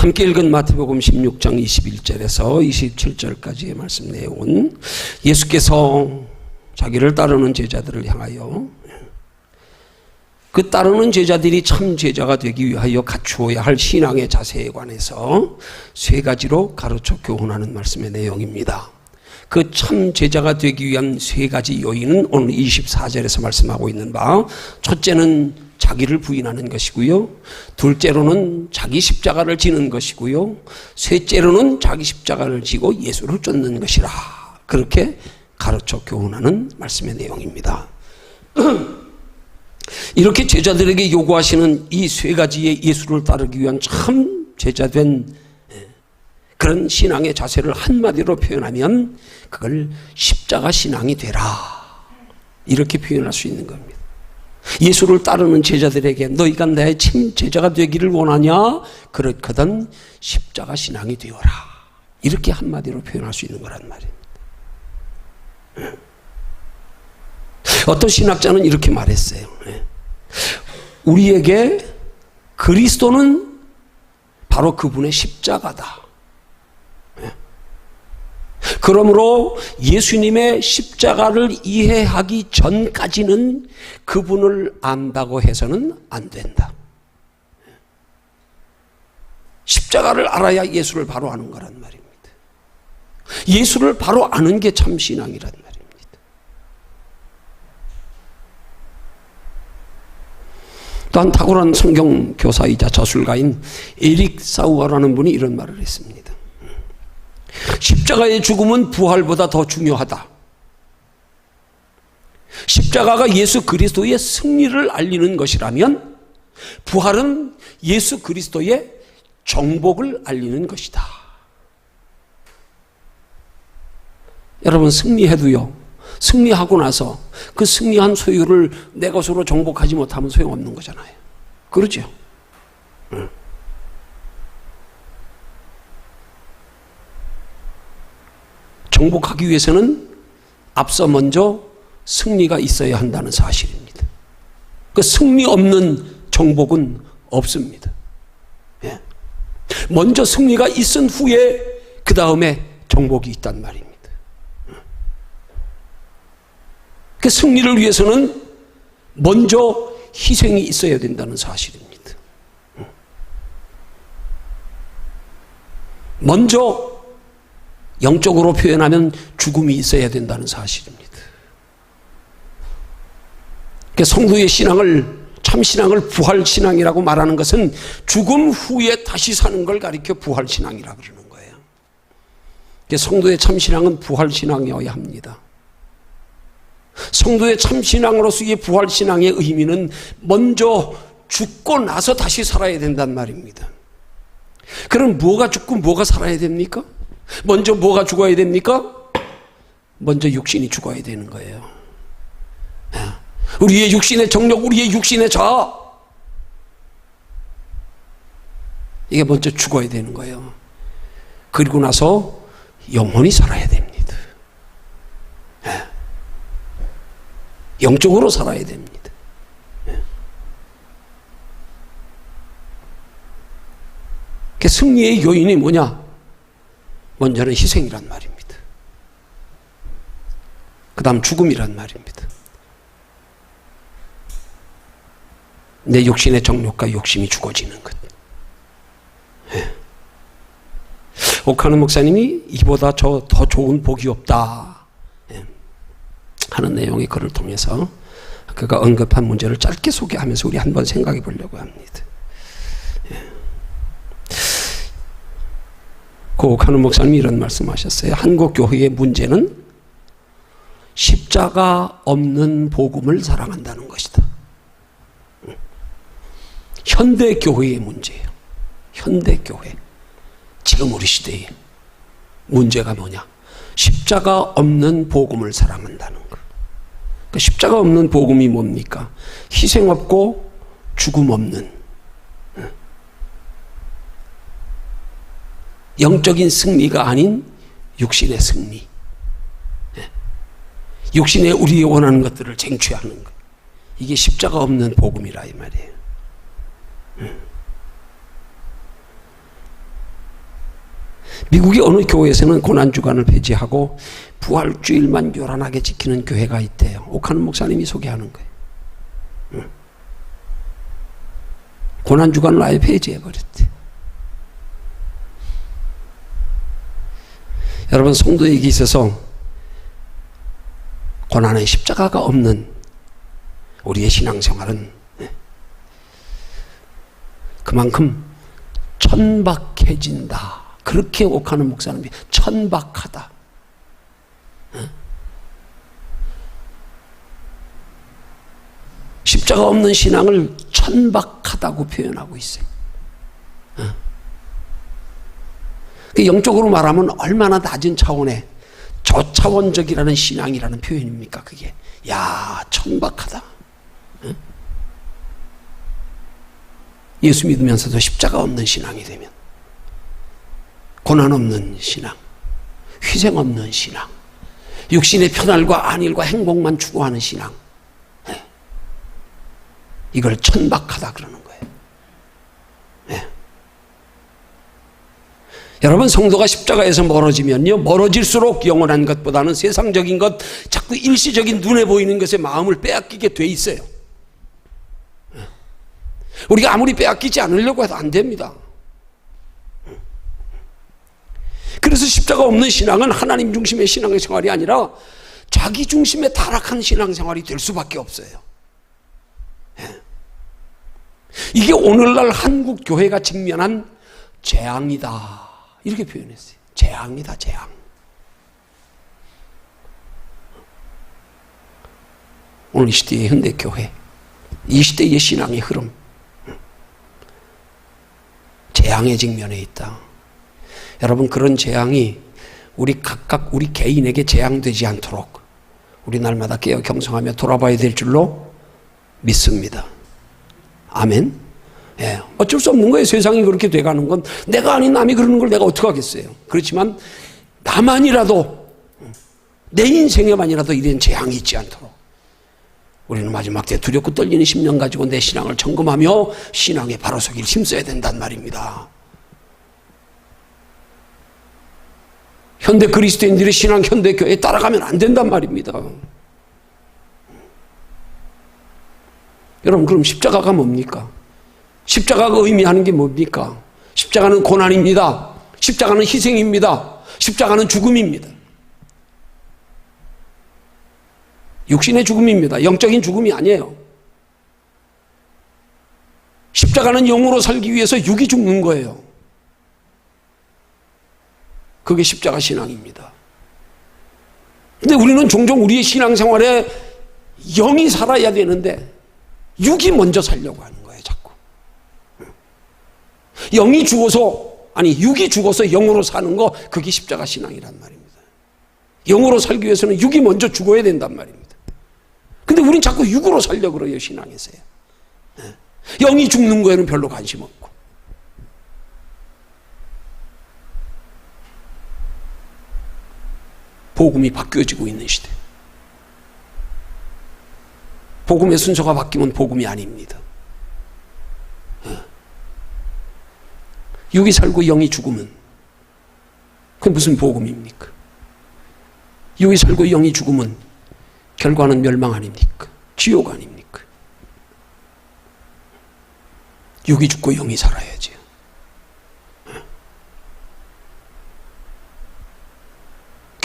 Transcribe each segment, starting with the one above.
함께 읽은 마태복음 16장 21절에서 27절까지의 말씀 내용은 예수께서 자기를 따르는 제자들을 향하여 그 따르는 제자들이 참 제자가 되기 위하여 갖추어야 할 신앙의 자세에 관해서 세 가지로 가르쳐 교훈하는 말씀의 내용입니다. 그 참 제자가 되기 위한 세 가지 요인은 오늘 24절에서 말씀하고 있는 바, 첫째는 자기를 부인하는 것이고요, 둘째로는 자기 십자가를 지는 것이고요, 셋째로는 자기 십자가를 지고 예수를 쫓는 것이라, 그렇게 가르쳐 교훈하는 말씀의 내용입니다. 이렇게 제자들에게 요구하시는 이 세 가지의 예수를 따르기 위한 참 제자된 그런 신앙의 자세를 한마디로 표현하면 그걸 십자가 신앙이 되라, 이렇게 표현할 수 있는 겁니다. 예수를 따르는 제자들에게 너희가 내 참 제자가 되기를 원하냐? 그렇거든 십자가 신앙이 되어라, 이렇게 한마디로 표현할 수 있는 거란 말입니다. 어떤 신학자는 이렇게 말했어요. 우리에게 그리스도는 바로 그분의 십자가다. 그러므로 예수님의 십자가를 이해하기 전까지는 그분을 안다고 해서는 안 된다. 십자가를 알아야 예수를 바로 아는 거란 말입니다. 예수를 바로 아는 게 참 신앙이란 말입니다. 또한 탁월한 성경 교사이자 저술가인 에릭 사우어라는 분이 이런 말을 했습니다. 십자가의 죽음은 부활보다 더 중요하다. 십자가가 예수 그리스도의 승리를 알리는 것이라면 부활은 예수 그리스도의 정복을 알리는 것이다. 여러분, 승리해도요, 승리하고 나서 그 승리한 소유를 내 것으로 정복하지 못하면 소용없는 거잖아요. 그렇죠? 정복하기 위해서는 앞서 먼저 승리가 있어야 한다는 사실입니다. 그 승리 없는 정복은 없습니다. 먼저 승리가 있은 후에 그 다음에 정복이 있단 말입니다. 그 승리를 위해서는 먼저 희생이 있어야 된다는 사실입니다. 먼저 영적으로 표현하면 죽음이 있어야 된다는 사실입니다. 성도의 신앙을, 참신앙을 부활신앙이라고 말하는 것은 죽음 후에 다시 사는 걸 가리켜 부활신앙이라고 그러는 거예요. 성도의 참신앙은 부활신앙이어야 합니다. 성도의 참신앙으로서의 부활신앙의 의미는 먼저 죽고 나서 다시 살아야 된단 말입니다. 그럼 뭐가 죽고 뭐가 살아야 됩니까? 먼저 뭐가 죽어야 됩니까? 먼저 육신이 죽어야 되는 거예요. 우리의 육신의 정욕, 우리의 육신의 자아, 이게 먼저 죽어야 되는 거예요. 그리고 나서 영혼이 살아야 됩니다. 영적으로 살아야 됩니다. 승리의 요인이 뭐냐? 먼저는 희생이란 말입니다. 그 다음 죽음이란 말입니다. 내 육신의 정욕과 욕심이 죽어지는 것. 오카노 목사님이 이보다 더 좋은 복이 없다 하는 내용의 글을 통해서 그가 언급한 문제를 짧게 소개하면서 우리 한번 생각해 보려고 합니다. 그 오카노 목사님이 이런 말씀하셨어요. 한국 교회의 문제는 십자가 없는 복음을 사랑한다는 것이다. 현대 교회의 문제예요. 현대 교회. 지금 우리 시대의 문제가 뭐냐? 십자가 없는 복음을 사랑한다는 것. 그러니까 십자가 없는 복음이 뭡니까? 희생 없고 죽음 없는 영적인 승리가 아닌 육신의 승리. 육신에 우리 원하는 것들을 쟁취하는 것. 이게 십자가 없는 복음이라 이 말이에요. 미국의 어느 교회에서는 고난주간을 폐지하고 부활주일만 요란하게 지키는 교회가 있대요. 옥하는 목사님이 소개하는 거예요. 고난주간을 아예 폐지해버렸대. 여러분, 성도에게 있어서 고난의 십자가가 없는 우리의 신앙생활은 그만큼 천박해진다. 그렇게 옥하는 목사님이 천박하다. 십자가 없는 신앙을 천박하다고 표현하고 있어요. 영적으로 말하면 얼마나 낮은 차원의 저차원적이라는 신앙이라는 표현입니까? 그게. 야, 천박하다. 예수 믿으면서도 십자가 없는 신앙이 되면, 고난 없는 신앙, 희생 없는 신앙, 육신의 편할과 안일과 행복만 추구하는 신앙, 이걸 천박하다 그러는 거예요. 여러분, 성도가 십자가에서 멀어지면요, 멀어질수록 영원한 것보다는 세상적인 것, 자꾸 일시적인 눈에 보이는 것에 마음을 빼앗기게 돼 있어요. 우리가 아무리 빼앗기지 않으려고 해도 안 됩니다. 그래서 십자가 없는 신앙은 하나님 중심의 신앙생활이 아니라 자기 중심의 타락한 신앙생활이 될 수밖에 없어요. 이게 오늘날 한국 교회가 직면한 재앙이다, 이렇게 표현했어요. 재앙이다, 재앙. 오늘 시대의 현대교회, 이 시대의 신앙의 흐름, 재앙에 직면해 있다. 여러분, 그런 재앙이 우리 각각 우리 개인에게 재앙되지 않도록 우리 날마다 깨어 경성하며 돌아봐야 될 줄로 믿습니다. 아멘. 예, 어쩔 수 없는 거예요. 세상이 그렇게 돼가는 건 내가 아닌 남이 그러는 걸 내가 어떻게 하겠어요. 그렇지만 나만이라도, 내 인생에만이라도 이런 재앙이 있지 않도록 우리는 마지막 때 두렵고 떨리는 심령 가지고 내 신앙을 점검하며 신앙의 바로 서기를 힘써야 된단 말입니다. 현대 그리스도인들의 신앙, 현대 교회에 따라가면 안 된단 말입니다. 여러분, 그럼 십자가가 뭡니까? 십자가가 의미하는 게 뭡니까? 십자가는 고난입니다. 십자가는 희생입니다. 십자가는 죽음입니다. 육신의 죽음입니다. 영적인 죽음이 아니에요. 십자가는 영으로 살기 위해서 육이 죽는 거예요. 그게 십자가 신앙입니다. 근데 우리는 종종 우리의 신앙생활에 영이 살아야 되는데 육이 먼저 살려고 하는 거예요, 자꾸. 영이 죽어서, 아니, 육이 죽어서 영으로 사는 거, 그게 십자가 신앙이란 말입니다. 영으로 살기 위해서는 육이 먼저 죽어야 된단 말입니다. 근데 우린 자꾸 육으로 살려고 그래요, 신앙에서요. 영이 죽는 거에는 별로 관심 없고. 복음이 바뀌어지고 있는 시대. 복음의 순서가 바뀌면 복음이 아닙니다. 육이 살고 영이 죽으면 그게 무슨 복음입니까? 육이 살고 영이 죽으면 결과는 멸망 아닙니까? 지옥 아닙니까? 육이 죽고 영이 살아야지.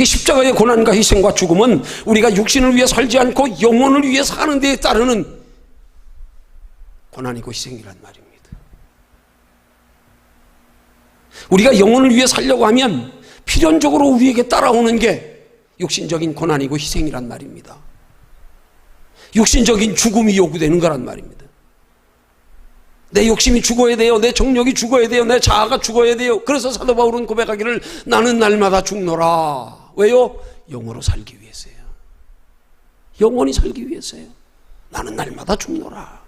십자가의 고난과 희생과 죽음은 우리가 육신을 위해 살지 않고 영혼을 위해 사는 데에 따르는 고난이고 희생이란 말입니다. 우리가 영혼을 위해 살려고 하면 필연적으로 우리에게 따라오는 게 육신적인 고난이고 희생이란 말입니다. 육신적인 죽음이 요구되는 거란 말입니다. 내 욕심이 죽어야 돼요. 내 정욕이 죽어야 돼요. 내 자아가 죽어야 돼요. 그래서 사도 바울은 고백하기를 나는 날마다 죽노라. 왜요? 영으로 살기 위해서요. 영원히 살기 위해서요. 나는 날마다 죽노라.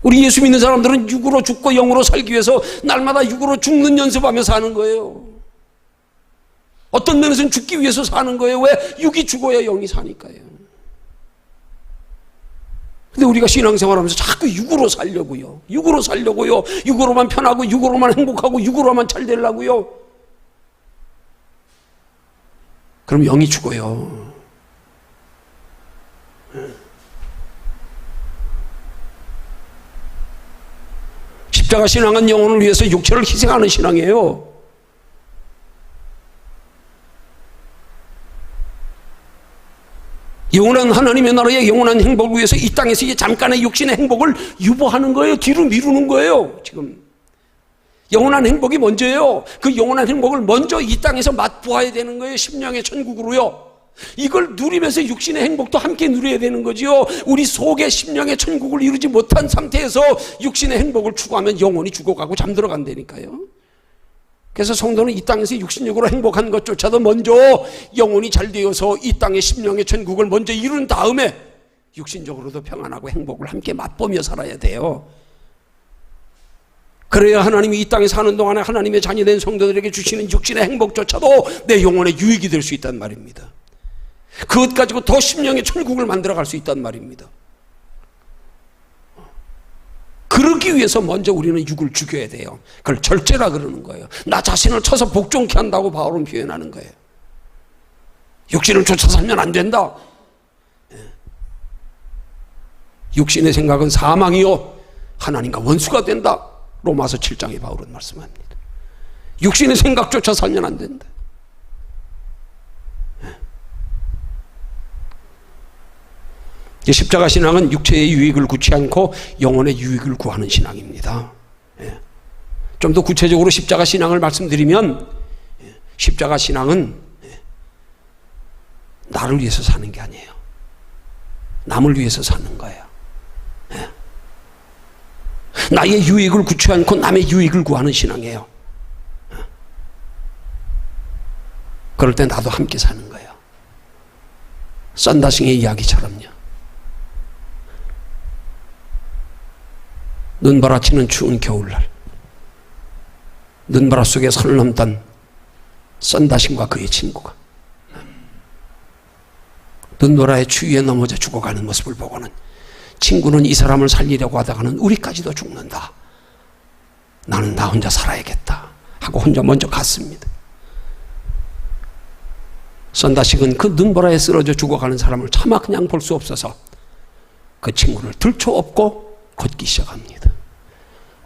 우리 예수 믿는 사람들은 육으로 죽고 영으로 살기 위해서 날마다 육으로 죽는 연습하며 사는 거예요. 어떤 면에서는 죽기 위해서 사는 거예요. 왜? 육이 죽어야 영이 사니까요. 근데 우리가 신앙생활하면서 자꾸 육으로 살려고요. 육으로 살려고요. 육으로만 편하고 육으로만 행복하고 육으로만 잘 되려고요. 그럼 영이 죽어요. 십자가 신앙은 영혼을 위해서 육체를 희생하는 신앙이에요. 영원한 하나님의 나라의 영원한 행복을 위해서 이 땅에서 이 잠깐의 육신의 행복을 유보하는 거예요. 뒤로 미루는 거예요. 지금 영원한 행복이 먼저예요. 그 영원한 행복을 먼저 이 땅에서 맛보아야 되는 거예요. 심령의 천국으로요. 이걸 누리면서 육신의 행복도 함께 누려야 되는 거지요. 우리 속에 심령의 천국을 이루지 못한 상태에서 육신의 행복을 추구하면 영혼이 죽어가고 잠들어 간다니까요. 그래서 성도는 이 땅에서 육신적으로 행복한 것조차도 먼저 영혼이 잘 되어서 이 땅의 심령의 천국을 먼저 이룬 다음에 육신적으로도 평안하고 행복을 함께 맛보며 살아야 돼요. 그래야 하나님이 이 땅에 사는 동안에 하나님의 자녀된 성도들에게 주시는 육신의 행복조차도 내 영혼의 유익이 될 수 있단 말입니다. 그것 가지고 더 심령의 천국을 만들어갈 수 있단 말입니다. 그러기 위해서 먼저 우리는 육을 죽여야 돼요. 그걸 절제라 그러는 거예요. 나 자신을 쳐서 복종케 한다고 바울은 표현하는 거예요. 육신을 쫓아 살면 안 된다. 육신의 생각은 사망이요 하나님과 원수가 된다. 로마서 7장에 바울은 말씀합니다. 육신의 생각조차 살면 안 된다. 십자가 신앙은 육체의 유익을 구치 않고 영혼의 유익을 구하는 신앙입니다. 좀 더 구체적으로 십자가 신앙을 말씀드리면 십자가 신앙은 나를 위해서 사는 게 아니에요. 남을 위해서 사는 거예요. 나의 유익을 구치 않고 남의 유익을 구하는 신앙이에요. 그럴 때 나도 함께 사는 거예요. 썬다싱의 이야기처럼요. 눈바라치는 추운 겨울날 눈바라 속에 선을 넘던 썬다싱과 그의 친구가 눈보라의 추위에 넘어져 죽어가는 모습을 보고는 친구는 이 사람을 살리려고 하다가는 우리까지도 죽는다. 나는 나 혼자 살아야겠다 하고 혼자 먼저 갔습니다. 썬다싱은 그 눈보라에 쓰러져 죽어가는 사람을 차마 그냥 볼 수 없어서 그 친구를 들쳐업고 걷기 시작합니다.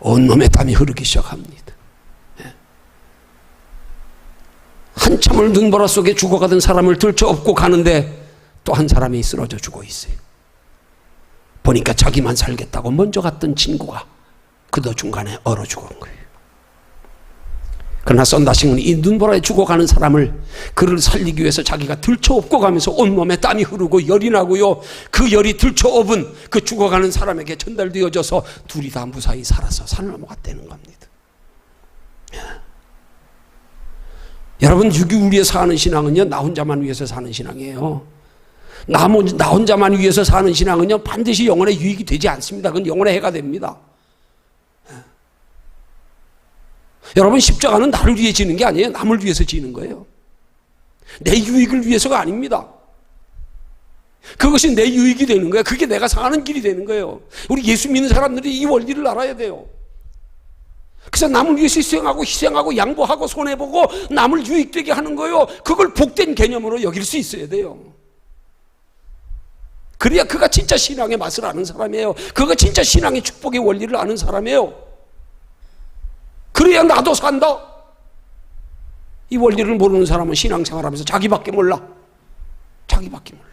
온몸에 땀이 흐르기 시작합니다. 한참을 눈보라 속에 죽어가던 사람을 들쳐업고 가는데 또 한 사람이 쓰러져 죽어 있어요. 보니까 자기만 살겠다고 먼저 갔던 친구가 그도 중간에 얼어 죽은 거예요. 그러나 썬다싱은 이 눈보라에 죽어가는 사람을 그를 살리기 위해서 자기가 들쳐업고 가면서 온몸에 땀이 흐르고 열이 나고요. 그 열이 들쳐업은 그 죽어가는 사람에게 전달되어져서 둘이 다 무사히 살아서 산을 넘어갔다는 겁니다. 여러분, 육이 위해서 사는 신앙은요, 나 혼자만 위해서 사는 신앙이에요. 나 혼자만 위해서 사는 신앙은요, 반드시 영혼의 유익이 되지 않습니다. 그건 영혼의 해가 됩니다. 여러분, 십자가는 나를 위해 지는 게 아니에요. 남을 위해서 지는 거예요. 내 유익을 위해서가 아닙니다. 그것이 내 유익이 되는 거예요. 그게 내가 사는 길이 되는 거예요. 우리 예수 믿는 사람들이 이 원리를 알아야 돼요. 그래서 남을 위해서 희생하고 양보하고 손해보고 남을 유익되게 하는 거예요. 그걸 복된 개념으로 여길 수 있어야 돼요. 그래야 그가 진짜 신앙의 맛을 아는 사람이에요. 그가 진짜 신앙의 축복의 원리를 아는 사람이에요. 그래야 나도 산다. 이 원리를 모르는 사람은 신앙생활하면서 자기밖에 몰라. 자기밖에 몰라.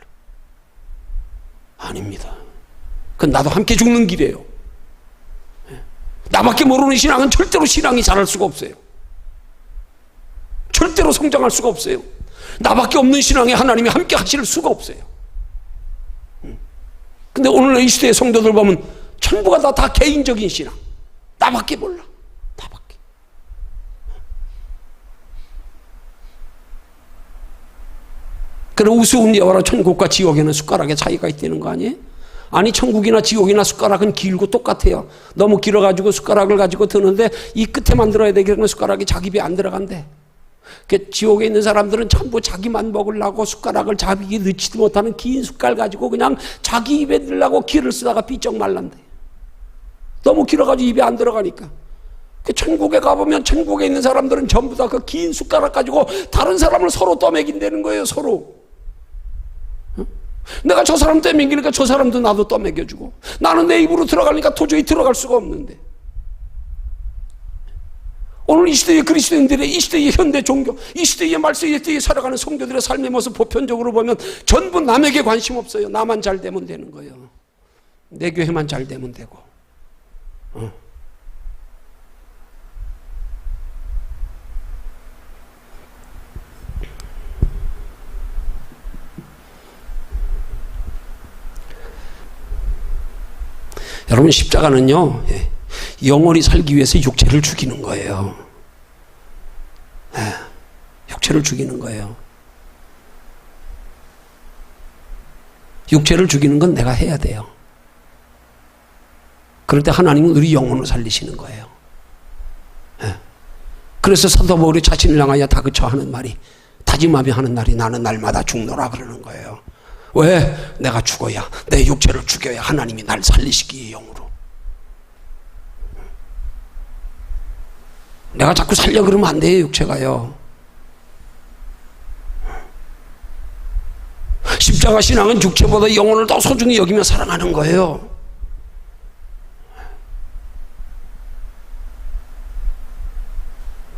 아닙니다. 그건 나도 함께 죽는 길이에요. 나밖에 모르는 신앙은 절대로 신앙이 자랄 수가 없어요. 절대로 성장할 수가 없어요. 나밖에 없는 신앙에 하나님이 함께 하실 수가 없어요. 근데 오늘 이 시대의 성도들 보면 전부가 다 개인적인 신앙. 나밖에 몰라. 나밖에. 그래, 우스운 예화로 천국과 지옥에는 숟가락의 차이가 있다는 거 아니에요? 아니, 천국이나 지옥이나 숟가락은 길고 똑같아요. 너무 길어가지고 숟가락을 가지고 드는데 이 끝에 만들어야 되겠는 숟가락이 자기 배에 안 들어간대. 그 지옥에 있는 사람들은 전부 자기만 먹으려고 숟가락을 자기에 넣지도 못하는 긴 숟갈 가지고 그냥 자기 입에 넣으려고 기를 쓰다가 삐쩍 말란대. 너무 길어가지고 입에 안 들어가니까. 그 천국에 가보면 천국에 있는 사람들은 전부 다 그 긴 숟가락 가지고 다른 사람을 서로 떠먹인다는 거예요. 서로. 내가 저 사람 떠먹이니까 저 사람도 나도 떠먹여주고, 나는 내 입으로 들어가니까 도저히 들어갈 수가 없는데, 오늘 이 시대의 그리스도인들의, 이 시대의 현대 종교, 이 시대의 말세, 이 시대에 살아가는 성도들의 삶의 모습 보편적으로 보면 전부 남에게 관심 없어요. 나만 잘 되면 되는 거예요. 내 교회만 잘 되면 되고. 여러분, 십자가는요, 영원히 살기 위해서 육체를 죽이는 거예요. 육체를 죽이는 거예요. 육체를 죽이는 건 내가 해야 돼요. 그럴 때 하나님은 우리 영혼을 살리시는 거예요. 그래서 사도 바울이 자신을 향하여 다그쳐 하는 말이, 다짐하며 하는 날이 나는 날마다 죽노라 그러는 거예요. 왜? 내가 죽어야, 내 육체를 죽여야 하나님이 날 살리시기에 영으로. 내가 자꾸 살려 그러면 안 돼요. 육체가요. 십자가 신앙은 육체보다 영혼을 더 소중히 여기며 사랑하는 거예요.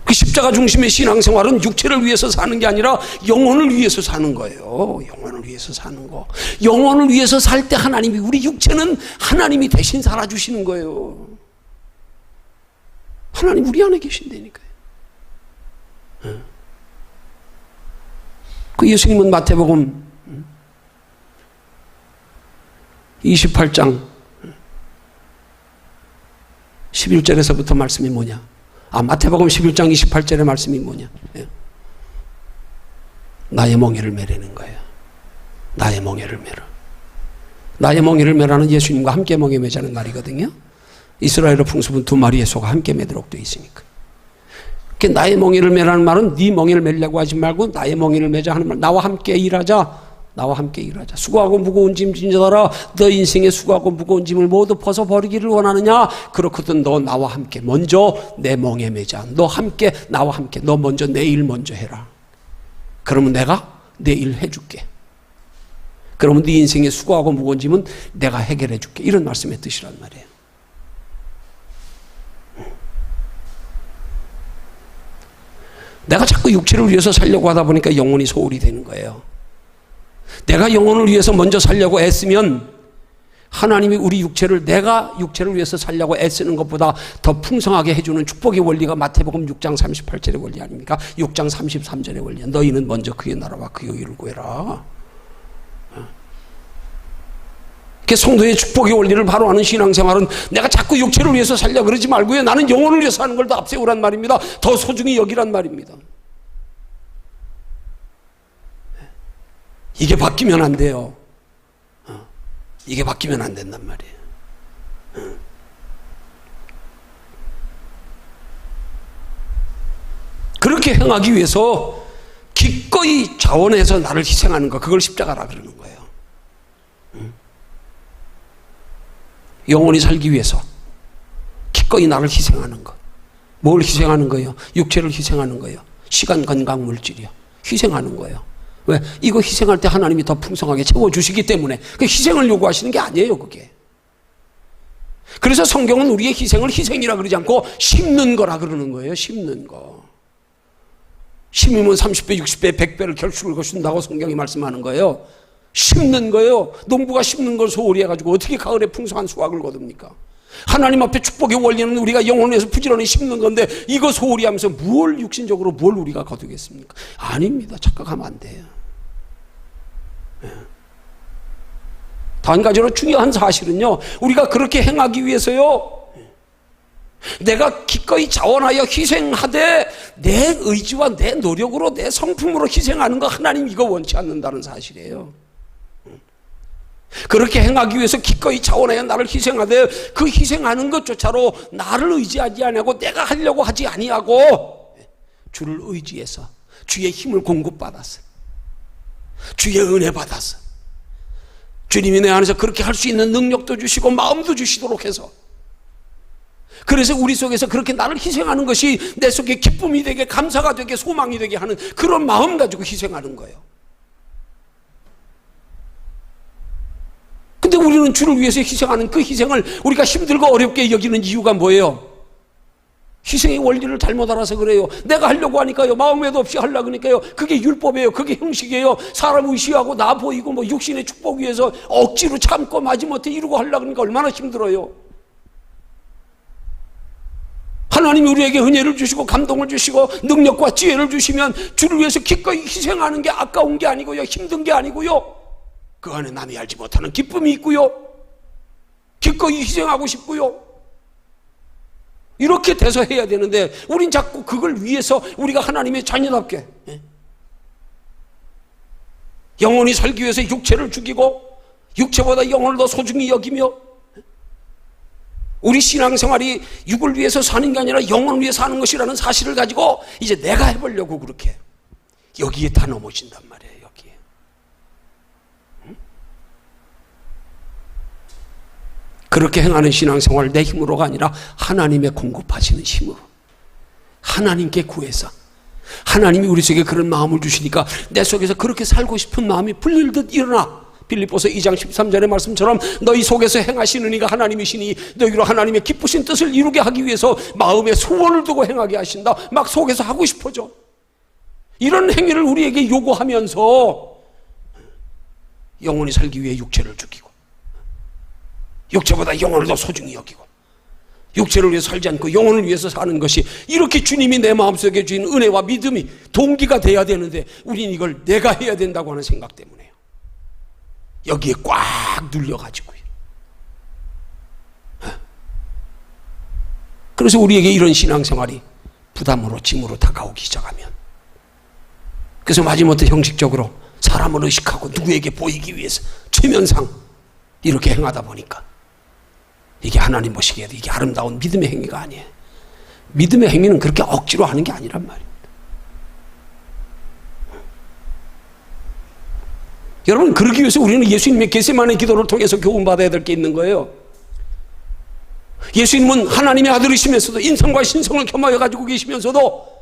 그 십자가 중심의 신앙생활은 육체를 위해서 사는 게 아니라 영혼을 위해서 사는 거예요. 영혼을 위해서 사는 거. 영혼을 위해서 살 때 하나님이, 우리 육체는 하나님이 대신 살아주시는 거예요. 하나님 우리 안에 계신다니까요. 그 예수님은 마태복음 28장 11절에서부터 말씀이 뭐냐? 마태복음 11장 28절의 말씀이 뭐냐? 나의 멍에를 매라는 거예요. 나의 멍에를 매라. 나의 멍에를 매라는 예수님과 함께 멍에 매자는 말이거든요. 이스라엘의 풍습은 두 마리의 소가 함께 매도록 되어 있으니까. 나의 멍에를 매라는 말은 네 멍에를 매려고 하지 말고 나의 멍에를 매자 하는 말. 나와 함께 일하자. 나와 함께 일하자. 수고하고 무거운 짐 진 자들아, 너 인생의 수고하고 무거운 짐을 모두 벗어버리기를 원하느냐? 그렇거든 너 나와 함께 먼저 내 멍에 매자. 너 함께, 나와 함께, 너 먼저 내 일 먼저 해라. 그러면 내가 내 일 해줄게. 그러면 네 인생의 수고하고 무거운 짐은 내가 해결해 줄게. 이런 말씀의 뜻이란 말이에요. 내가 자꾸 육체를 위해서 살려고 하다 보니까 영혼이 소홀히 되는 거예요. 내가 영혼을 위해서 먼저 살려고 애쓰면 하나님이 우리 육체를, 내가 육체를 위해서 살려고 애쓰는 것보다 더 풍성하게 해주는 축복의 원리가 마태복음 6장 38절의 원리 아닙니까? 6장 33절의 원리야. 너희는 먼저 그의 나라와 그의 의를 구해라. 성도의 축복의 원리를 바로 아는 신앙생활은 내가 자꾸 육체를 위해서 살려 그러지 말고요. 나는 영혼을 위해서 하는 걸 더 앞세우란 말입니다. 더 소중히 여기란 말입니다. 이게 바뀌면 안 돼요. 이게 바뀌면 안 된단 말이에요. 그렇게 행하기 위해서 기꺼이 자원해서 나를 희생하는 거, 그걸 십자가라 그러는 거예요. 영원히 살기 위해서 기꺼이 나를 희생하는 것. 뭘 희생하는 거예요? 육체를 희생하는 거예요. 시간, 건강, 물질이요. 희생하는 거예요. 왜? 이거 희생할 때 하나님이 더 풍성하게 채워주시기 때문에. 그 희생을 요구하시는 게 아니에요, 그게. 그래서 성경은 우리의 희생을 희생이라 그러지 않고 심는 거라 그러는 거예요. 심는 거. 심으면 30배, 60배, 100배를 결실을 거둔다고 성경이 말씀하는 거예요. 심는 거예요. 농부가 심는 걸 소홀히 해가지고 어떻게 가을에 풍성한 수확을 거둡니까? 하나님 앞에 축복의 원리는 우리가 영혼에서 부지런히 심는 건데 이거 소홀히 하면서 뭘 육신적으로 뭘 우리가 거두겠습니까? 아닙니다. 착각하면 안 돼요. 단 가지로 중요한 사실은요, 우리가 그렇게 행하기 위해서요, 내가 기꺼이 자원하여 희생하되 내 의지와 내 노력으로 내 성품으로 희생하는 거 하나님 이거 원치 않는다는 사실이에요. 그렇게 행하기 위해서 기꺼이 자원하여 나를 희생하되 그 희생하는 것조차로 나를 의지하지 아니하고 내가 하려고 하지 아니하고 주를 의지해서 주의 힘을 공급받았어요. 주의 은혜 받았어. 주님이 내 안에서 그렇게 할 수 있는 능력도 주시고 마음도 주시도록 해서, 그래서 우리 속에서 그렇게 나를 희생하는 것이 내 속에 기쁨이 되게, 감사가 되게, 소망이 되게 하는 그런 마음 가지고 희생하는 거예요. 근데 우리는 주를 위해서 희생하는 그 희생을 우리가 힘들고 어렵게 여기는 이유가 뭐예요? 희생의 원리를 잘못 알아서 그래요. 내가 하려고 하니까요, 마음에도 없이 하려고 하니까요, 그게 율법이에요. 그게 형식이에요. 사람 의시하고 나 보이고 뭐 육신의 축복 위해서 억지로 참고 마지못해 이루고 하려고 하니까 얼마나 힘들어요. 하나님이 우리에게 은혜를 주시고 감동을 주시고 능력과 지혜를 주시면 주를 위해서 기꺼이 희생하는 게 아까운 게 아니고요, 힘든 게 아니고요, 그 안에 남이 알지 못하는 기쁨이 있고요, 기꺼이 희생하고 싶고요, 이렇게 돼서 해야 되는데, 우린 자꾸 그걸 위해서 우리가 하나님의 자녀답게 영원히 살기 위해서 육체를 죽이고 육체보다 영혼을 더 소중히 여기며, 우리 신앙생활이 육을 위해서 사는 게 아니라 영혼을 위해서 사는 것이라는 사실을 가지고 이제 내가 해보려고 그렇게 여기에 다 넘어진단 말이에요. 여기에. 그렇게 행하는 신앙생활 내 힘으로가 아니라 하나님의 공급하시는 힘으로, 하나님께 구해서, 하나님이 우리 속에 그런 마음을 주시니까 내 속에서 그렇게 살고 싶은 마음이 불릴듯 일어나. 빌립보서 2장 13절의 말씀처럼 너희 속에서 행하시는 이가 하나님이시니 너희로 하나님의 기쁘신 뜻을 이루게 하기 위해서 마음에 소원을 두고 행하게 하신다. 막 속에서 하고 싶어져. 이런 행위를 우리에게 요구하면서 영원히 살기 위해 육체를 죽이고 육체보다 영혼을 더 소중히 여기고 육체를 위해서 살지 않고 영혼을 위해서 사는 것이, 이렇게 주님이 내 마음속에 주신 은혜와 믿음이 동기가 돼야 되는데 우리는 이걸 내가 해야 된다고 하는 생각 때문에요. 여기에 꽉 눌려가지고요. 그래서 우리에게 이런 신앙생활이 부담으로, 짐으로 다가오기 시작하면, 그래서 마지못해 형식적으로 사람을 의식하고 누구에게 보이기 위해서 최면상 이렇게 행하다 보니까 이게 하나님 보시기에도 이게 아름다운 믿음의 행위가 아니에요. 믿음의 행위는 그렇게 억지로 하는 게 아니란 말이에요. 여러분, 그러기 위해서 우리는 예수님의 겟세마네 기도를 통해서 교훈받아야 될 게 있는 거예요. 예수님은 하나님의 아들이시면서도 인성과 신성을 겸하여 가지고 계시면서도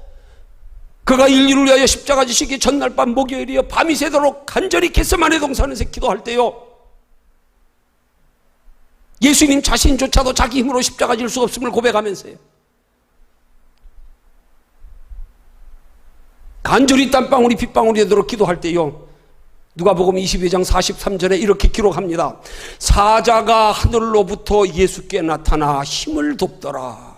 그가 인류를 위하여 십자가 지시기 전날 밤 목요일이여 밤이 새도록 간절히 겟세마네 동산에서 기도할 때요, 예수님 자신조차도 자기 힘으로 십자가 질 수 없음을 고백하면서요, 간절히 땀방울이 빗방울이 되도록 기도할 때요, 누가복음 22장 43절에 이렇게 기록합니다. 사자가 하늘로부터 예수께 나타나 힘을 돕더라.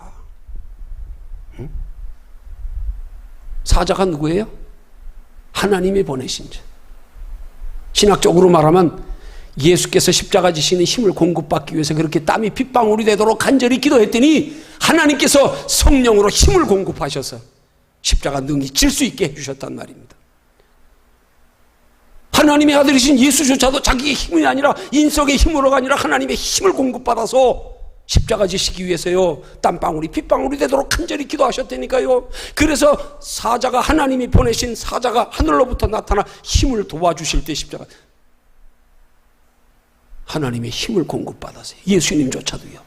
사자가 누구예요? 하나님이 보내신 자. 신학적으로 말하면 예수께서 십자가 지시는 힘을 공급받기 위해서 그렇게 땀이 핏방울이 되도록 간절히 기도했더니 하나님께서 성령으로 힘을 공급하셔서 십자가 능히 질 수 있게 해주셨단 말입니다. 하나님의 아들이신 예수조차도 자기의 힘이 아니라 인성의 힘으로가 아니라 하나님의 힘을 공급받아서 십자가 지시기 위해서요, 땀방울이 핏방울이 되도록 간절히 기도하셨다니까요. 그래서 사자가, 하나님이 보내신 사자가 하늘로부터 나타나 힘을 도와주실 때 십자가, 하나님의 힘을 공급받았어요. 예수님조차도요.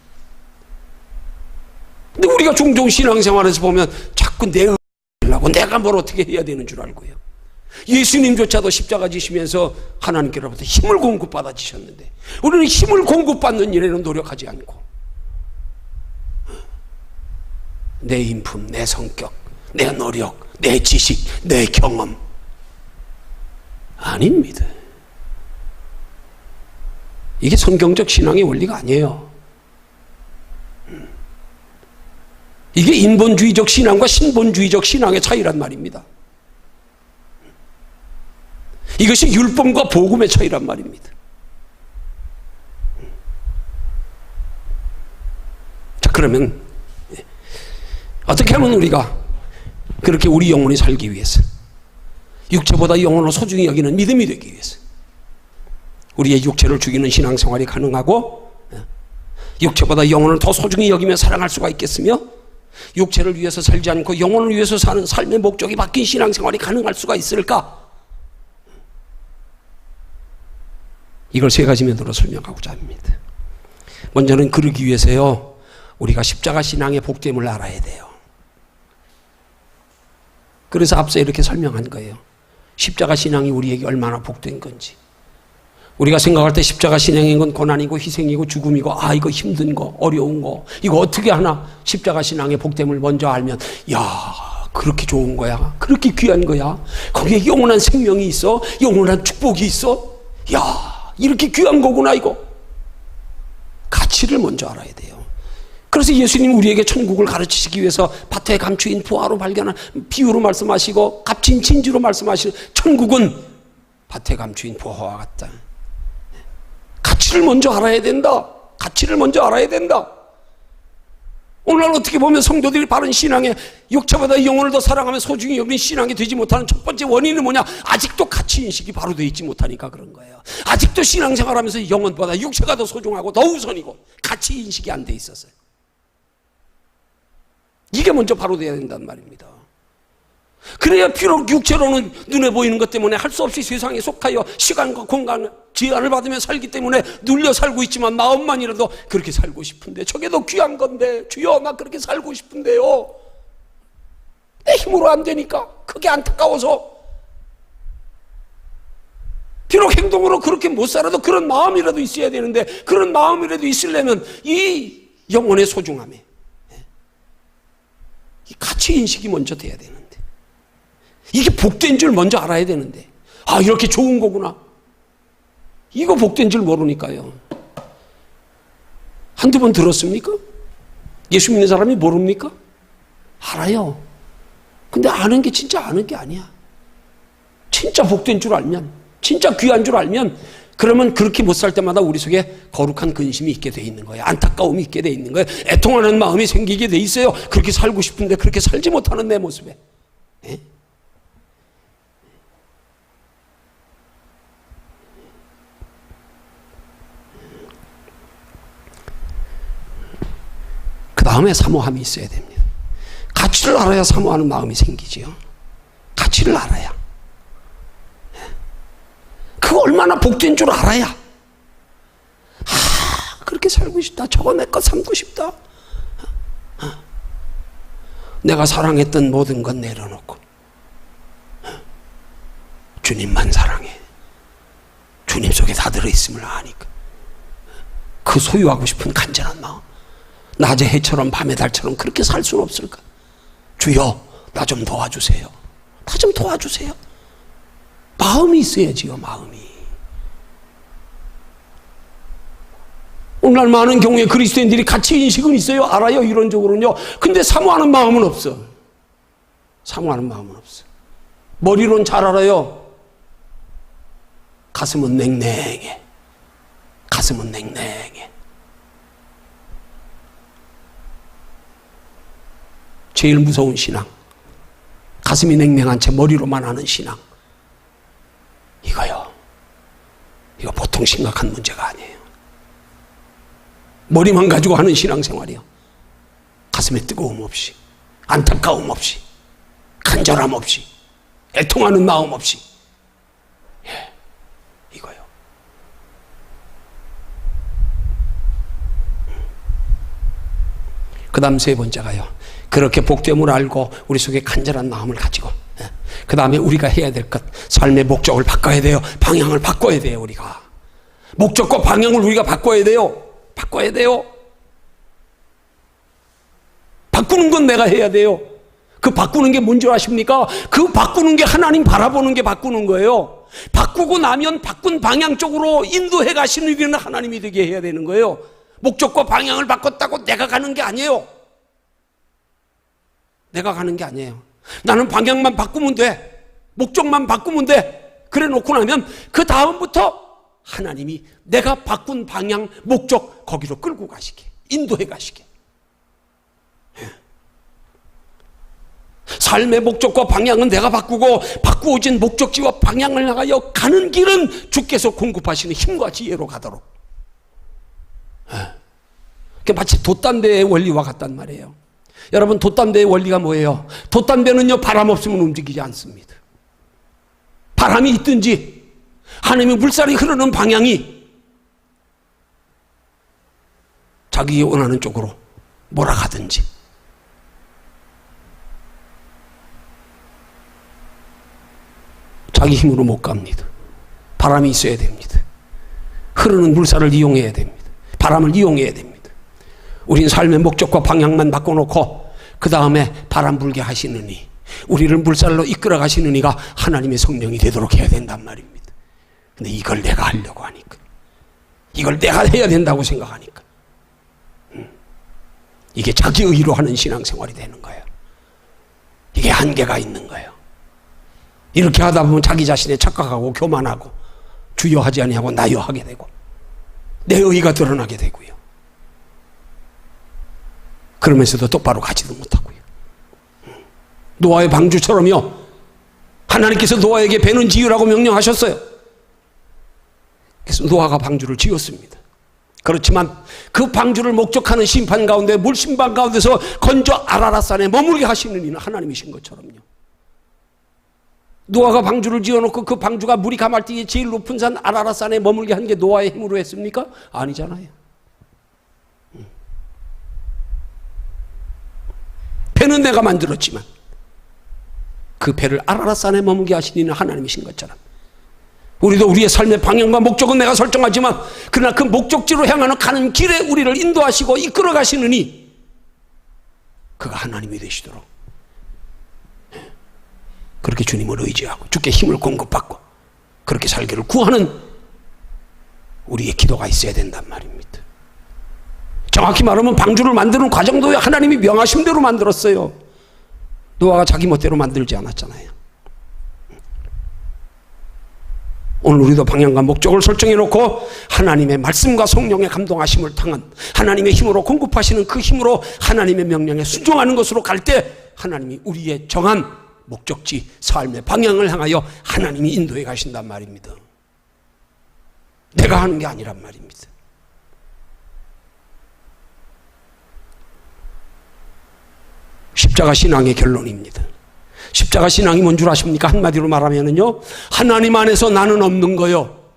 근데 우리가 종종 신앙생활에서 보면 자꾸 내가 하려고, 내가 뭘 어떻게 해야 되는 줄 알고요. 예수님조차도 십자가 지시면서 하나님께로부터 힘을 공급받아 지셨는데 우리는 힘을 공급받는 일에는 노력하지 않고 내 인품, 내 성격, 내 노력, 내 지식, 내 경험, 아닙니다. 이게 성경적 신앙의 원리가 아니에요. 이게 인본주의적 신앙과 신본주의적 신앙의 차이란 말입니다. 이것이 율법과 복음의 차이란 말입니다. 자, 그러면 어떻게 하면 우리가 그렇게 우리 영혼이 살기 위해서, 육체보다 영혼을 소중히 여기는 믿음이 되기 위해서 우리의 육체를 죽이는 신앙생활이 가능하고 육체보다 영혼을 더 소중히 여기며 사랑할 수가 있겠으며 육체를 위해서 살지 않고 영혼을 위해서 사는 삶의 목적이 바뀐 신앙생활이 가능할 수가 있을까? 이걸 세 가지 면으로 설명하고자 합니다. 먼저는 그러기 위해서요, 우리가 십자가 신앙의 복됨을 알아야 돼요. 그래서 앞서 이렇게 설명한 거예요. 십자가 신앙이 우리에게 얼마나 복된 건지. 우리가 생각할 때 십자가 신앙인 건 고난이고 희생이고 죽음이고, 이거 힘든 거, 어려운 거, 이거 어떻게 하나? 십자가 신앙의 복됨을 먼저 알면, 그렇게 좋은 거야, 그렇게 귀한 거야, 거기에 영원한 생명이 있어, 영원한 축복이 있어, 이렇게 귀한 거구나. 이거 가치를 먼저 알아야 돼요. 그래서 예수님 우리에게 천국을 가르치시기 위해서 밭에 감추인 부화로 발견한 비유로 말씀하시고, 값진 진주로 말씀하시는 천국은 밭에 감추인 부화와 같다. 가치를 먼저 알아야 된다. 가치를 먼저 알아야 된다. 오늘날 어떻게 보면 성도들이 바른 신앙에, 육체보다 영혼을 더 사랑하며 소중히 여긴 신앙이 되지 못하는 첫 번째 원인은 뭐냐? 아직도 가치인식이 바로 되어 있지 못하니까 그런 거예요. 아직도 신앙생활하면서 영혼보다 육체가 더 소중하고 더 우선이고 가치인식이 안 돼 있었어요. 이게 먼저 바로 돼야 된다는 말입니다. 그래야 비록 육체로는 눈에 보이는 것 때문에 할 수 없이 세상에 속하여 시간과 공간 제한을 받으며 살기 때문에 눌려 살고 있지만, 마음만이라도 그렇게 살고 싶은데, 저게 더 귀한 건데, 주여 나 그렇게 살고 싶은데요, 내 힘으로 안 되니까 그게 안타까워서, 비록 행동으로 그렇게 못 살아도 그런 마음이라도 있어야 되는데, 그런 마음이라도 있으려면 이 영혼의 소중함에 이 가치인식이 먼저 돼야 되는데, 이게 복된 줄 먼저 알아야 되는데, 이렇게 좋은 거구나, 이거 복된 줄 모르니까요. 한두 번 들었습니까? 예수 믿는 사람이 모릅니까? 알아요. 근데 아는 게 진짜 아는 게 아니야. 진짜 복된 줄 알면, 진짜 귀한 줄 알면, 그러면 그렇게 못 살 때마다 우리 속에 거룩한 근심이 있게 돼 있는 거예요. 안타까움이 있게 돼 있는 거예요. 애통하는 마음이 생기게 돼 있어요. 그렇게 살고 싶은데 그렇게 살지 못하는 내 모습에. 예? 그 다음에 사모함이 있어야 됩니다. 가치를 알아야 사모하는 마음이 생기지요. 가치를 알아야. 그거 얼마나 복된 줄 알아야, 그렇게 살고 싶다, 저거 내 것 삼고 싶다, 내가 사랑했던 모든 건 내려놓고 주님만 사랑해, 주님 속에 다 들어있음을 아니까 그 소유하고 싶은 간절한 마음, 낮의 해처럼 밤의 달처럼 그렇게 살 수는 없을까? 주여 나 좀 도와주세요, 나 좀 도와주세요. 마음이 있어야지요. 마음이. 오늘날 많은 경우에 그리스도인들이 가치인식은 있어요. 알아요. 이론적으로는요. 근데 사모하는 마음은 없어. 사모하는 마음은 없어. 머리로는 잘 알아요. 가슴은 냉랭해. 가슴은 냉랭해. 제일 무서운 신앙, 가슴이 냉랭한 채 머리로만 하는 신앙. 이거 보통 심각한 문제가 아니에요. 머리만 가지고 하는 신앙생활이요. 가슴에 뜨거움 없이, 안타까움 없이, 간절함 없이, 애통하는 마음 없이. 이거요. 그 다음 세 번째가요, 그렇게 복됨을 알고 우리 속에 간절한 마음을 가지고, 그 다음에 우리가 해야 될 것, 삶의 목적을 바꿔야 돼요. 방향을 바꿔야 돼요. 우리가 목적과 방향을 우리가 바꿔야 돼요. 바꿔야 돼요. 바꾸는 건 내가 해야 돼요. 그 바꾸는 게 뭔지 아십니까? 그 바꾸는 게 하나님 바라보는 게 바꾸는 거예요. 바꾸고 나면 바꾼 방향 쪽으로 인도해 가시는 일은 하나님이 되게 해야 되는 거예요. 목적과 방향을 바꿨다고 내가 가는 게 아니에요. 내가 가는 게 아니에요. 나는 방향만 바꾸면 돼, 목적만 바꾸면 돼, 그래 놓고 나면 그 다음부터 하나님이 내가 바꾼 방향, 목적 거기로 끌고 가시게, 인도해 가시게. 삶의 목적과 방향은 내가 바꾸고, 바꾸어진 목적지와 방향을 나가여 가는 길은 주께서 공급하시는 힘과 지혜로 가도록. 그게 마치 돛단대의 원리와 같단 말이에요. 여러분, 돛담배의 원리가 뭐예요? 돛담배는요, 바람 없으면 움직이지 않습니다. 바람이 있든지 하나님의 물살이 흐르는 방향이 자기 원하는 쪽으로 몰아가든지, 자기 힘으로 못 갑니다. 바람이 있어야 됩니다. 흐르는 물살을 이용해야 됩니다. 바람을 이용해야 됩니다. 우린 삶의 목적과 방향만 바꿔놓고 그 다음에 바람 불게 하시느니, 우리를 물살로 이끌어 가시는 이가 하나님의 성령이 되도록 해야 된단 말입니다. 근데 이걸 내가 하려고 하니까, 이걸 내가 해야 된다고 생각하니까 이게 자기 의로 하는 신앙생활이 되는 거예요. 이게 한계가 있는 거예요. 이렇게 하다 보면 자기 자신에 착각하고 교만하고 주여 하지 아니하고 나여 하게 되고 내 의가 드러나게 되고요. 그러면서도 똑바로 가지도 못하고요. 노아의 방주처럼요, 하나님께서 노아에게 배는 지으라고 명령하셨어요. 그래서 노아가 방주를 지었습니다. 그렇지만 그 방주를 목적하는 심판 가운데, 물심판 가운데서 건져 아라랏산에 머물게 하시는 이는 하나님이신 것처럼요, 노아가 방주를 지어놓고 그 방주가 물이 감할 때에 제일 높은 산 아라랏산에 머물게 한 게 노아의 힘으로 했습니까? 아니잖아요. 배는 내가 만들었지만 그 배를 아라랏산에 머물게 하신 이는 하나님이신 것처럼, 우리도 우리의 삶의 방향과 목적은 내가 설정하지만 그러나 그 목적지로 향하는 가는 길에 우리를 인도하시고 이끌어 가시느니 그가 하나님이 되시도록 그렇게 주님을 의지하고 주께 힘을 공급받고 그렇게 살기를 구하는 우리의 기도가 있어야 된단 말입니다. 정확히 말하면 방주를 만드는 과정도 하나님이 명하신 대로 만들었어요. 노아가 자기 멋대로 만들지 않았잖아요. 오늘 우리도 방향과 목적을 설정해 놓고 하나님의 말씀과 성령의 감동하심을 당한 하나님의 힘으로 공급하시는 그 힘으로 하나님의 명령에 순종하는 것으로 갈 때 하나님이 우리의 정한 목적지, 삶의 방향을 향하여 하나님이 인도해 가신단 말입니다. 내가 하는 게 아니란 말입니다. 십자가 신앙의 결론입니다. 십자가 신앙이 뭔 줄 아십니까? 한마디로 말하면은요, 하나님 안에서 나는 없는 거요,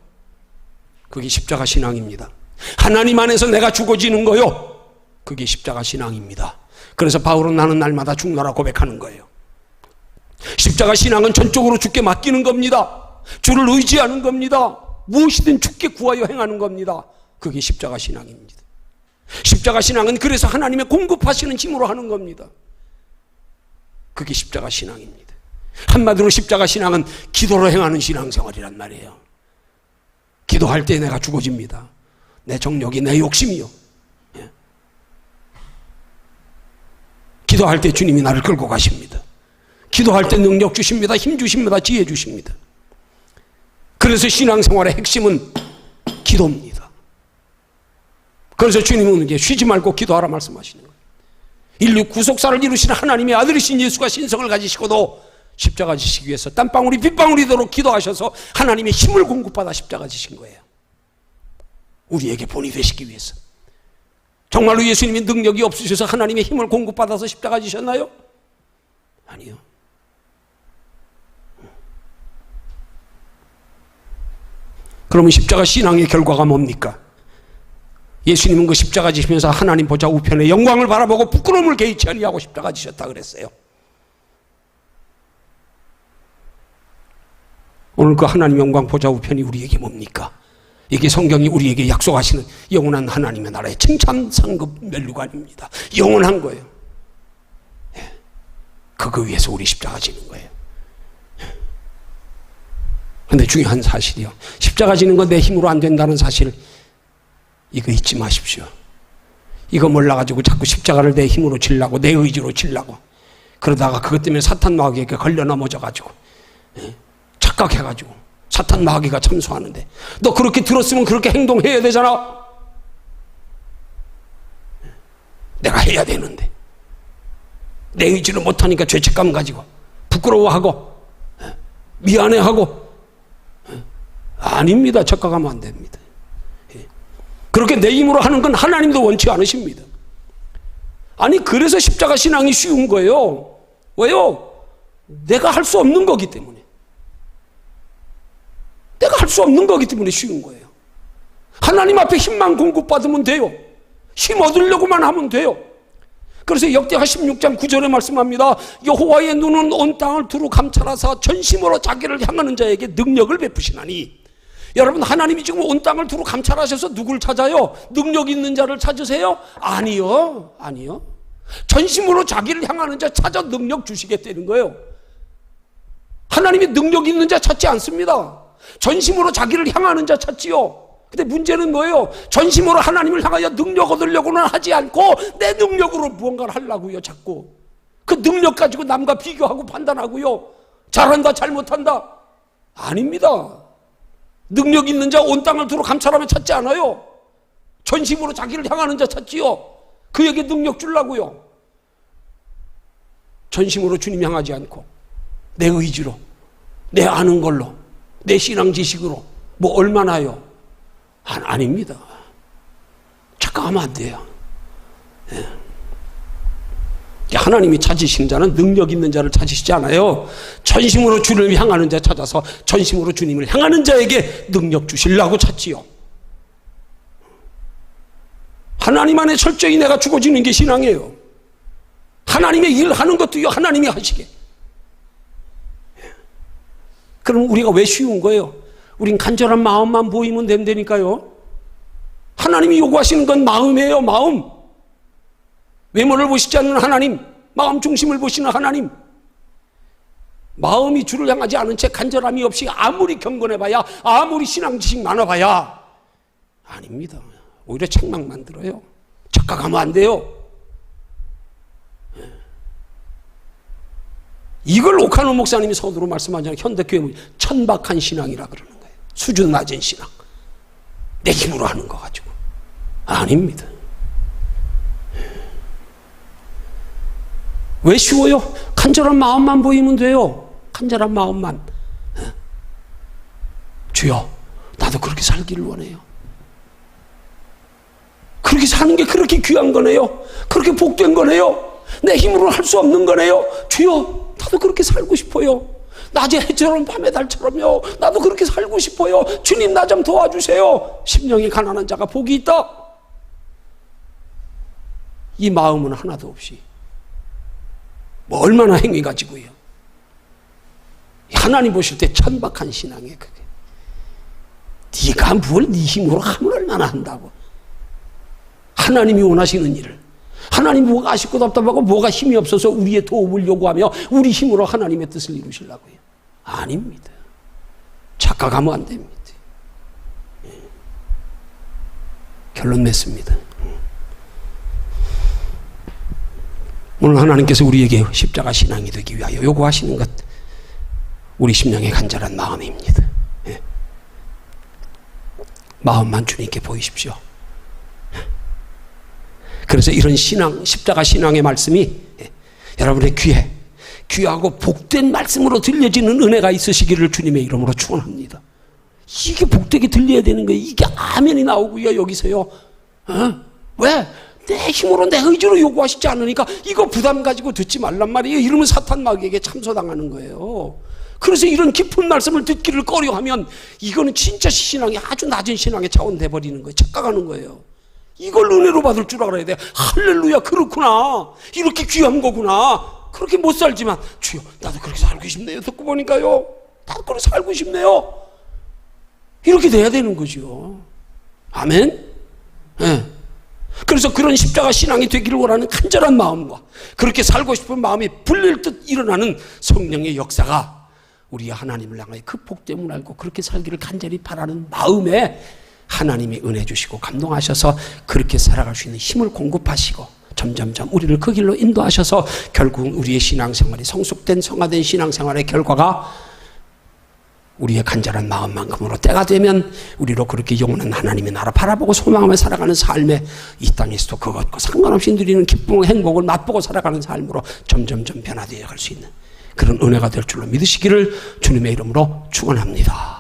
그게 십자가 신앙입니다. 하나님 안에서 내가 죽어지는 거요, 그게 십자가 신앙입니다. 그래서 바울은 나는 날마다 죽노라 고백하는 거예요. 십자가 신앙은 전적으로 주께 맡기는 겁니다. 주를 의지하는 겁니다. 무엇이든 주께 구하여 행하는 겁니다. 그게 십자가 신앙입니다. 십자가 신앙은 그래서 하나님의 공급하시는 힘으로 하는 겁니다. 그게 십자가 신앙입니다. 한마디로 십자가 신앙은 기도로 행하는 신앙생활이란 말이에요. 기도할 때 내가 죽어집니다. 내 정욕이, 내 욕심이요. 예. 기도할 때 주님이 나를 끌고 가십니다. 기도할 때 능력 주십니다. 힘 주십니다. 지혜 주십니다. 그래서 신앙생활의 핵심은 기도입니다. 그래서 주님은 이제 쉬지 말고 기도하라 말씀하시는 거예요. 인류 구속사를 이루시는 하나님의 아들이신 예수가 신성을 가지시고도 십자가 지시기 위해서 땀방울이 빗방울이도록 기도하셔서 하나님의 힘을 공급받아 십자가 지신 거예요. 우리에게 본이 되시기 위해서. 정말로 예수님이 능력이 없으셔서 하나님의 힘을 공급받아서 십자가 지셨나요? 아니요. 그러면 십자가 신앙의 결과가 뭡니까? 예수님은 그 십자가 지시면서 하나님 보좌 우편에 영광을 바라보고 부끄러움을 개의치 아니하고 십자가 지셨다 그랬어요. 오늘 그 하나님 영광 보좌 우편이 우리에게 뭡니까? 이게 성경이 우리에게 약속하시는 영원한 하나님의 나라의 칭찬 상급 면류관입니다. 영원한 거예요. 그거 위해서 우리 십자가 지는 거예요. 그런데 중요한 사실이요, 십자가 지는 건 내 힘으로 안 된다는 사실, 이거 잊지 마십시오. 이거 몰라가지고 자꾸 십자가를 내 힘으로 지려고, 내 의지로 지려고 그러다가 그것 때문에 사탄 마귀에게 걸려 넘어져가지고 착각해가지고 사탄 마귀가 참소하는데, 너 그렇게 들었으면 그렇게 행동해야 되잖아. 내가 해야 되는데 내 의지를 못하니까 죄책감 가지고 부끄러워하고 미안해하고. 아닙니다. 착각하면 안 됩니다. 그렇게 내 힘으로 하는 건 하나님도 원치 않으십니다. 아니 그래서 십자가 신앙이 쉬운 거예요. 왜요? 내가 할 수 없는 거기 때문에. 내가 할 수 없는 거기 때문에 쉬운 거예요. 하나님 앞에 힘만 공급받으면 돼요. 힘 얻으려고만 하면 돼요. 그래서 역대하 16장 9절에 말씀합니다. 여호와의 눈은 온 땅을 두루 감찰하사 전심으로 자기를 향하는 자에게 능력을 베푸시나니. 여러분, 하나님이 지금 온 땅을 두루 감찰하셔서 누굴 찾아요? 능력 있는 자를 찾으세요? 아니요. 아니요. 전심으로 자기를 향하는 자 찾아 능력 주시겠다는 거예요. 하나님이 능력 있는 자 찾지 않습니다. 전심으로 자기를 향하는 자 찾지요. 근데 문제는 뭐예요? 전심으로 하나님을 향하여 능력 얻으려고는 하지 않고 내 능력으로 무언가를 하려고요. 자꾸 그 능력 가지고 남과 비교하고 판단하고요. 잘한다 잘못한다. 아닙니다. 능력 있는 자 온 땅을 두루 감찰하며 찾지 않아요. 전심으로 자기를 향하는 자 찾지요. 그에게 능력 주려고요. 전심으로 주님 향하지 않고 내 의지로, 내 아는 걸로, 내 신앙 지식으로 뭐 얼마나요? 아닙니다. 착각하면 안 돼요. 예. 하나님이 찾으시는 자는 능력 있는 자를 찾으시지 않아요. 전심으로 주님을 향하는 자 찾아서 전심으로 주님을 향하는 자에게 능력 주시려고 찾지요. 하나님 안에 철저히 내가 죽어지는 게 신앙이에요. 하나님의 일하는 것도 하나님이 하시게. 그럼 우리가 왜 쉬운 거예요? 우린 간절한 마음만 보이면 된다니까요. 하나님이 요구하시는 건 마음이에요. 마음. 외모를 보시지 않는 하나님, 마음 중심을 보시는 하나님. 마음이 주를 향하지 않은 채 간절함이 없이 아무리 경건해봐야, 아무리 신앙 지식 많아봐야 아닙니다. 오히려 책망 만들어요. 착각하면 안 돼요. 이걸 오카노 목사님이 서두로 말씀하잖아요. 현대교회 천박한 신앙이라 그러는 거예요. 수준 낮은 신앙. 내 힘으로 하는 거 가지고. 아닙니다. 왜 쉬워요? 간절한 마음만 보이면 돼요. 간절한 마음만. 주여, 나도 그렇게 살기를 원해요. 그렇게 사는 게 그렇게 귀한 거네요. 그렇게 복된 거네요. 내 힘으로는 할 수 없는 거네요. 주여, 나도 그렇게 살고 싶어요. 낮에 해처럼 밤에 달처럼요. 나도 그렇게 살고 싶어요. 주님, 나 좀 도와주세요. 심령이 가난한 자가 복이 있다. 이 마음은 하나도 없이 뭐 얼마나 행위 가지고요. 하나님 보실 때 천박한 신앙이에요. 그게. 네가 뭘 네 힘으로 하면 얼마나 한다고. 하나님이 원하시는 일을, 하나님 뭐가 아쉽고 답답하고 뭐가 힘이 없어서 우리의 도움을 요구하며 우리 힘으로 하나님의 뜻을 이루시려고요. 아닙니다. 착각하면 안 됩니다. 결론 맺습니다. 오늘 하나님께서 우리에게 십자가 신앙이 되기 위하여 요구하시는 것, 우리 심령의 간절한 마음입니다. 마음만 주님께 보이십시오. 그래서 이런 신앙, 십자가 신앙의 말씀이 여러분의 귀에 귀하고 복된 말씀으로 들려지는 은혜가 있으시기를 주님의 이름으로 축원합니다. 이게 복되게 들려야 되는 거예요. 이게 아멘이 나오고요. 여기서요. 왜? 내 힘으로 내 의지로 요구하시지 않으니까 이거 부담 가지고 듣지 말란 말이에요. 이러면 사탄 마귀에게 참소당하는 거예요. 그래서 이런 깊은 말씀을 듣기를 꺼려하면 이거는 진짜 신앙이 아주 낮은 신앙의 차원 돼버리는 거예요. 착각하는 거예요. 이걸 은혜로 받을 줄 알아야 돼. 할렐루야, 그렇구나. 이렇게 귀한 거구나. 그렇게 못 살지만 주여, 나도 그렇게 살고 싶네요. 듣고 보니까요, 나도 그렇게 살고 싶네요. 이렇게 돼야 되는 거죠. 아멘. 네. 그래서 그런 십자가 신앙이 되기를 원하는 간절한 마음과 그렇게 살고 싶은 마음이 불릴 듯 일어나는 성령의 역사가 우리 하나님을 향하여 그 복됨을 알고 그렇게 살기를 간절히 바라는 마음에 하나님이 은혜 주시고 감동하셔서 그렇게 살아갈 수 있는 힘을 공급하시고 점점점 우리를 그 길로 인도하셔서 결국 우리의 신앙생활이 성숙된 성화된 신앙생활의 결과가 우리의 간절한 마음만큼으로 때가 되면 우리로 그렇게 영원한 하나님의 나라 바라보고 소망하며 살아가는 삶에 이 땅에서도 그것과 상관없이 누리는 기쁨과 행복을 맛보고 살아가는 삶으로 점점점 변화되어 갈 수 있는 그런 은혜가 될 줄로 믿으시기를 주님의 이름으로 축원합니다.